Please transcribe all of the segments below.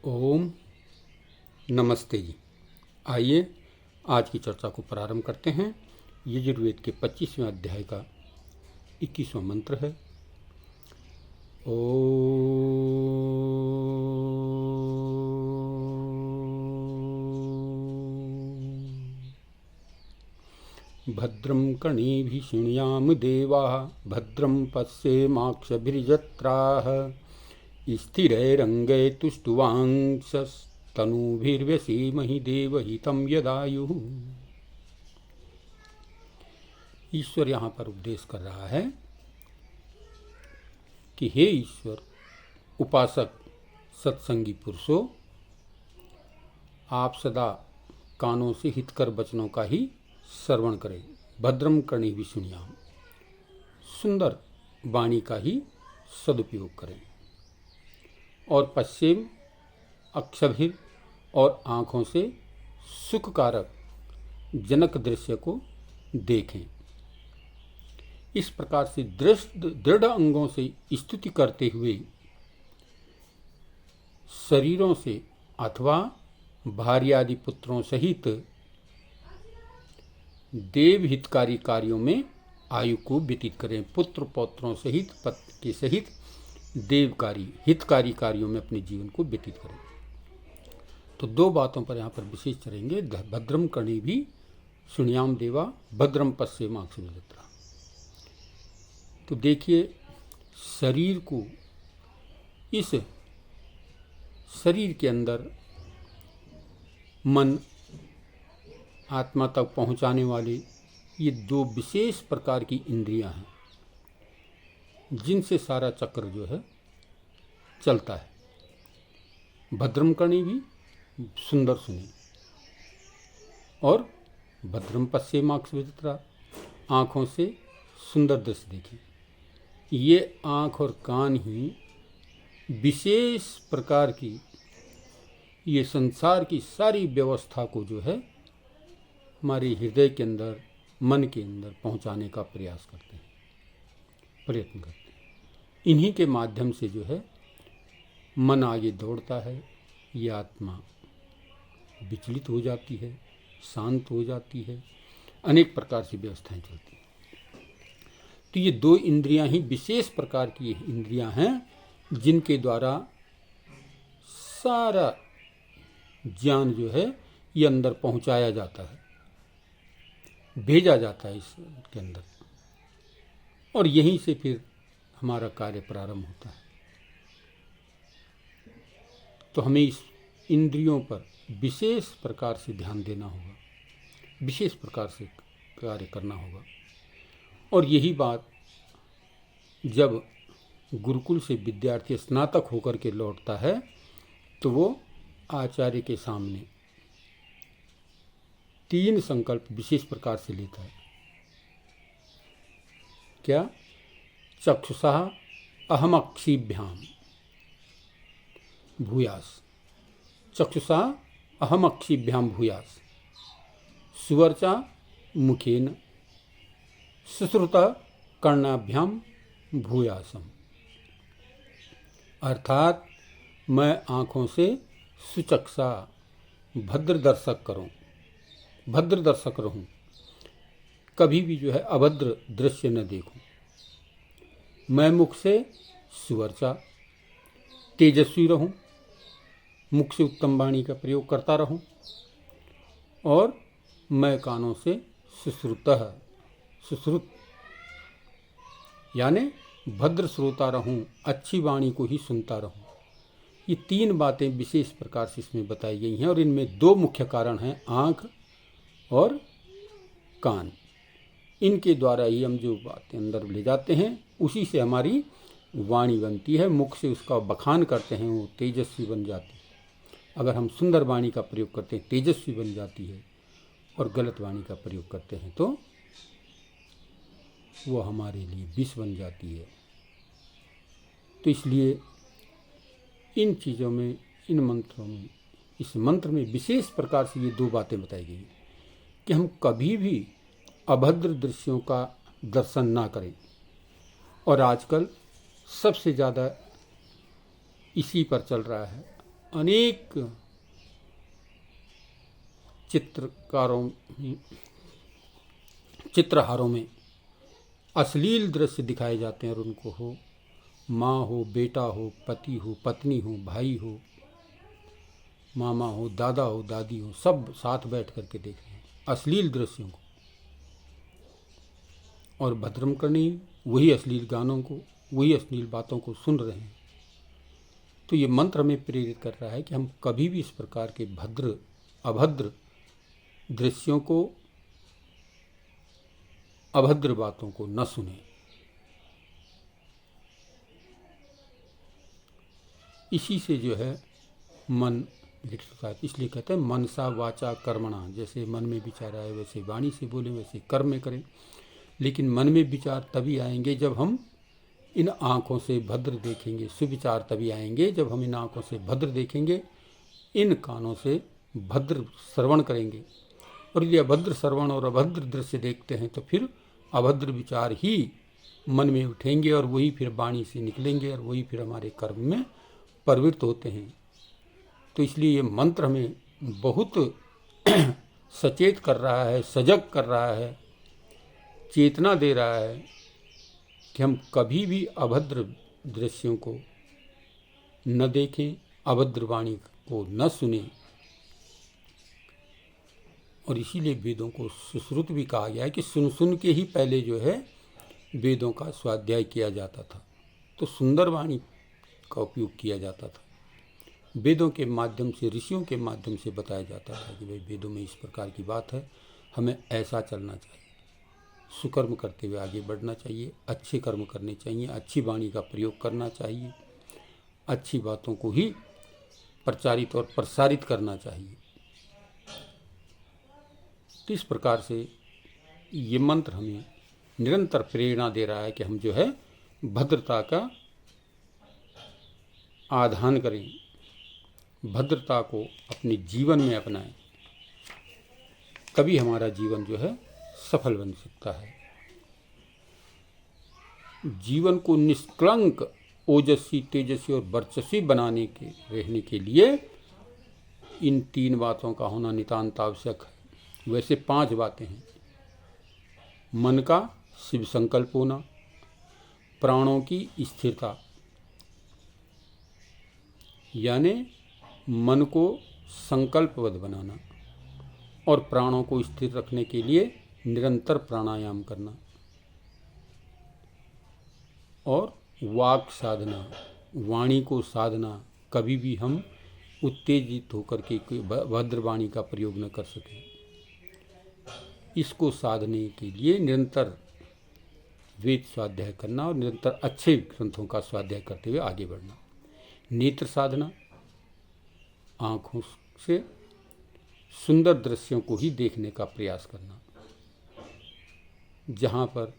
ओम नमस्ते जी। आइए आज की चर्चा को प्रारंभ करते हैं। यजुर्वेद के 25वें अध्याय का 21वां मंत्र है। भद्रं कर्णेभिः शृणुयाम देवाः भद्रं पश्येमाक्षभिर्यजत्राः स्थिरैरङ्गैः तुष्टुवांसस्तनूभिर्व्यसेमहि देवहितं यदायुः। ईश्वर यहाँ पर उपदेश कर रहा है कि हे ईश्वर, उपासक सत्संगी पुरुषों, आप सदा कानों से हितकर वचनों का ही श्रवण करें। भद्रम कर्णेभिः शृणुयाम, सुंदर वाणी का ही सदुपयोग करें। और पश्चिम अक्षभिर और आँखों से सुखकारक जनक दृश्य को देखें। इस प्रकार से दृढ़ अंगों से स्तुति करते हुए शरीरों से अथवा भार्यादि पुत्रों सहित देव हितकारी कार्यों में आयु को व्यतीत करें। पुत्र पौत्रों सहित पत्नी के सहित देवकारी हितकारी कार्यों में अपने जीवन को व्यतीत करें। तो दो बातों पर यहाँ पर विशेष चलेंगे। भद्रम कर्णेभिः शृणुयाम देवा भद्रम पश्येमाक्षभिर्यजत्राः। तो देखिए, शरीर को, इस शरीर के अंदर मन आत्मा तक पहुँचाने वाले ये दो विशेष प्रकार की इंद्रियां हैं, जिनसे सारा चक्र जो है चलता है। भद्रम कर्णेभिः, सुंदर सुने, और भद्रम पश्येमाक्षभिर्यजत्राः, आँखों से सुंदर दृश्य देखें। ये आँख और कान ही विशेष प्रकार की ये संसार की सारी व्यवस्था को जो है हमारे हृदय के अंदर, मन के अंदर पहुंचाने का प्रयास करते हैं, प्रयत्न करते हैं। इन्हीं के माध्यम से जो है मन आगे दौड़ता है, ये आत्मा विचलित हो जाती है, शांत हो जाती है, अनेक प्रकार से व्यवस्थाएं चलती हैं। तो ये दो इंद्रियां ही विशेष प्रकार की इंद्रियां हैं, जिनके द्वारा सारा ज्ञान जो है ये अंदर पहुंचाया जाता है, भेजा जाता है इसके अंदर, और यहीं से फिर हमारा कार्य प्रारंभ होता है। तो हमें इस इंद्रियों पर विशेष प्रकार से ध्यान देना होगा, विशेष प्रकार से कार्य करना होगा। और यही बात जब गुरुकुल से विद्यार्थी स्नातक होकर के लौटता है तो वो आचार्य के सामने 3 संकल्प विशेष प्रकार से लेता है। क्या? चक्षुषा अहमक्षिभ्याम भूयास, चक्षुषा अहमक्षिभ्याम भूयास, सुवर्चा मुखेन, सुश्रुता कर्णाभ्याम भूयासम। अर्थात मैं आँखों से सुचक्षा भद्र दर्शक रहूं, कभी भी जो है अभद्र दृश्य न देखूं। मैं मुख से सुवर्चा तेजस्वी रहूं, मुख से उत्तम वाणी का प्रयोग करता रहूं, और मैं कानों से सुश्रुत यानी भद्र श्रोता रहूं, अच्छी वाणी को ही सुनता रहूं। ये 3 बातें विशेष प्रकार से इसमें बताई गई हैं, और इनमें 2 मुख्य कारण हैं, आँख और कान। इनके द्वारा ही हम जो बातें अंदर ले जाते हैं, उसी से हमारी वाणी बनती है। मुख से उसका बखान करते हैं, वो तेजस्वी बन जाती है। अगर हम सुंदर वाणी का प्रयोग करते हैं, तेजस्वी बन जाती है, और गलत वाणी का प्रयोग करते हैं तो वो हमारे लिए विष बन जाती है। तो इसलिए इन चीज़ों में, इन मंत्रों में, इस मंत्र में विशेष प्रकार से ये 2 बातें बताई गई कि हम कभी भी अभद्र दृश्यों का दर्शन ना करें। और आजकल सबसे ज़्यादा इसी पर चल रहा है अनेक चित्रहारों में अश्लील दृश्य दिखाए जाते हैं और उनको हो माँ हो, बेटा हो, पति हो, पत्नी हो, भाई हो, मामा हो, दादा हो, दादी हो, सब साथ बैठ करके देख रहे हैं अश्लील दृश्यों को, और भद्रम करनी वही अश्लील गानों को, वही अश्लील बातों को सुन रहे हैं। तो ये मंत्र हमें प्रेरित कर रहा है कि हम कभी भी इस प्रकार के अभद्र दृश्यों को, अभद्र बातों को न सुने। इसी से जो है मन इसलिए कहते हैं मनसा वाचा कर्मणा, जैसे मन में विचार आए वैसे वाणी से बोलें, वैसे कर्म में करें। लेकिन मन में विचार तभी आएंगे जब हम इन आँखों से भद्र देखेंगे, सुविचार तभी आएंगे जब हम इन आँखों से भद्र देखेंगे, इन कानों से भद्र श्रवण करेंगे। और यदि अभद्र श्रवण और अभद्र दृश्य देखते हैं तो फिर अभद्र विचार ही मन में उठेंगे और वही फिर वाणी से निकलेंगे और वही फिर हमारे कर्म में प्रवृत्त होते हैं। तो इसलिए ये मंत्र हमें बहुत सचेत कर रहा है, सजग कर रहा है, चेतना दे रहा है कि हम कभी भी अभद्र दृश्यों को न देखें, अभद्र वाणी को न सुने। और इसीलिए वेदों को सुश्रुत भी कहा गया है कि सुन सुन के ही पहले जो है वेदों का स्वाध्याय किया जाता था, तो सुंदर वाणी का उपयोग किया जाता था। वेदों के माध्यम से, ऋषियों के माध्यम से बताया जाता था कि भाई वेदों में इस प्रकार की बात है, हमें ऐसा चलना चाहिए, सुकर्म करते हुए आगे बढ़ना चाहिए, अच्छे कर्म करने चाहिए, अच्छी वाणी का प्रयोग करना चाहिए, अच्छी बातों को ही प्रचारित और प्रसारित करना चाहिए। तो इस प्रकार से ये मंत्र हमें निरंतर प्रेरणा दे रहा है कि हम जो है भद्रता का आधान करें, भद्रता को अपने जीवन में अपनाएं, तभी हमारा जीवन जो है सफल बन सकता है। जीवन को निष्कलंक, ओजस्वी, तेजस्वी और वर्चस्वी रहने के लिए इन 3 बातों का होना नितांत आवश्यक है। वैसे 5 बातें हैं। मन का शिव संकल्प होना, प्राणों की स्थिरता, यानी मन को संकल्पबद्ध बनाना और प्राणों को स्थिर रखने के लिए निरंतर प्राणायाम करना, और वाक साधना, वाणी को साधना, कभी भी हम उत्तेजित होकर के कोई भद्र वाणी का प्रयोग न कर सकें। इसको साधने के लिए निरंतर वेद स्वाध्याय करना और निरंतर अच्छे ग्रंथों का स्वाध्याय करते हुए आगे बढ़ना। नेत्र साधना, आँखों से सुंदर दृश्यों को ही देखने का प्रयास करना, जहाँ पर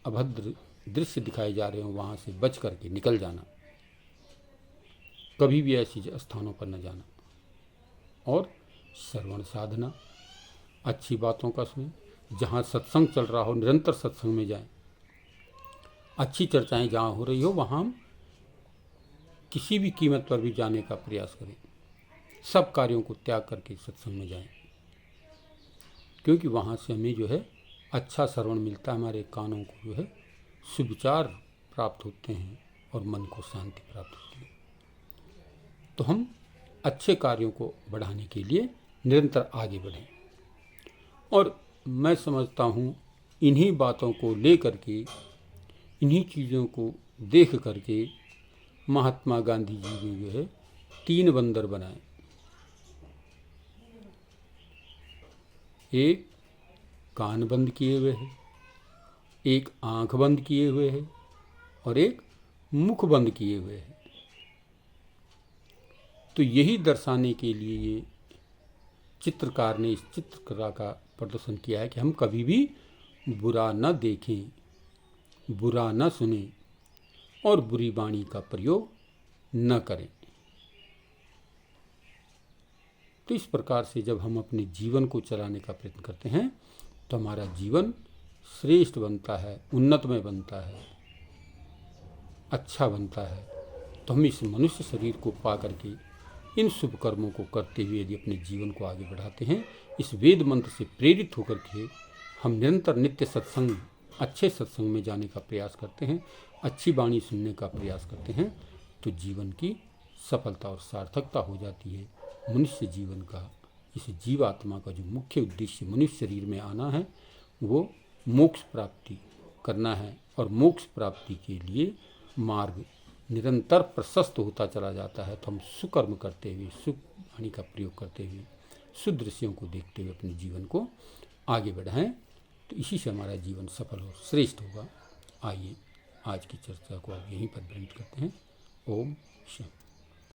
अभद्र दृश्य दिखाए जा रहे हों वहाँ से बच करके निकल जाना, कभी भी ऐसी स्थानों पर न जाना। और श्रवण साधना, अच्छी बातों का सुने, जहाँ सत्संग चल रहा हो निरंतर सत्संग में जाएं, अच्छी चर्चाएं जहाँ हो रही हो वहाँ हम किसी भी कीमत पर भी जाने का प्रयास करें, सब कार्यों को त्याग करके सत्संग में जाएं, क्योंकि वहाँ से हमें जो है अच्छा श्रवण मिलता है, हमारे कानों को जो है सुविचार प्राप्त होते हैं और मन को शांति प्राप्त होती है। तो हम अच्छे कार्यों को बढ़ाने के लिए निरंतर आगे बढ़ें। और मैं समझता हूँ इन्हीं बातों को लेकर के, इन्हीं चीज़ों को देख करके महात्मा गांधी जी ने जो है 3 बंदर बनाए। एक कान बंद किए हुए है, एक आंख बंद किए हुए है और एक मुख बंद किए हुए है। तो यही दर्शाने के लिए ये चित्रकार ने इस चित्रकला का प्रदर्शन किया है कि हम कभी भी बुरा न देखें, बुरा न सुने और बुरी वाणी का प्रयोग न करें। तो इस प्रकार से जब हम अपने जीवन को चलाने का प्रयत्न करते हैं तो हमारा जीवन श्रेष्ठ बनता है, उन्नतमय बनता है, अच्छा बनता है। तो हम इस मनुष्य शरीर को पा करके इन शुभ कर्मों को करते हुए यदि अपने जीवन को आगे बढ़ाते हैं, इस वेद मंत्र से प्रेरित होकर के हम निरंतर नित्य सत्संग, अच्छे सत्संग में जाने का प्रयास करते हैं, अच्छी वाणी सुनने का प्रयास करते हैं, तो जीवन की सफलता और सार्थकता हो जाती है। मनुष्य जीवन का, इस जीवात्मा का जो मुख्य उद्देश्य मनुष्य शरीर में आना है वो मोक्ष प्राप्ति करना है, और मोक्ष प्राप्ति के लिए मार्ग निरंतर प्रशस्त होता चला जाता है। तो हम सुकर्म करते हुए, सुख वाणी का प्रयोग करते हुए, शुद्ध ऋषियों को देखते हुए अपने जीवन को आगे बढ़ाएं, तो इसी से हमारा जीवन सफल और श्रेष्ठ होगा। आइए आज की चर्चा को अब यहीं पर बंद करते हैं। ओम शांति।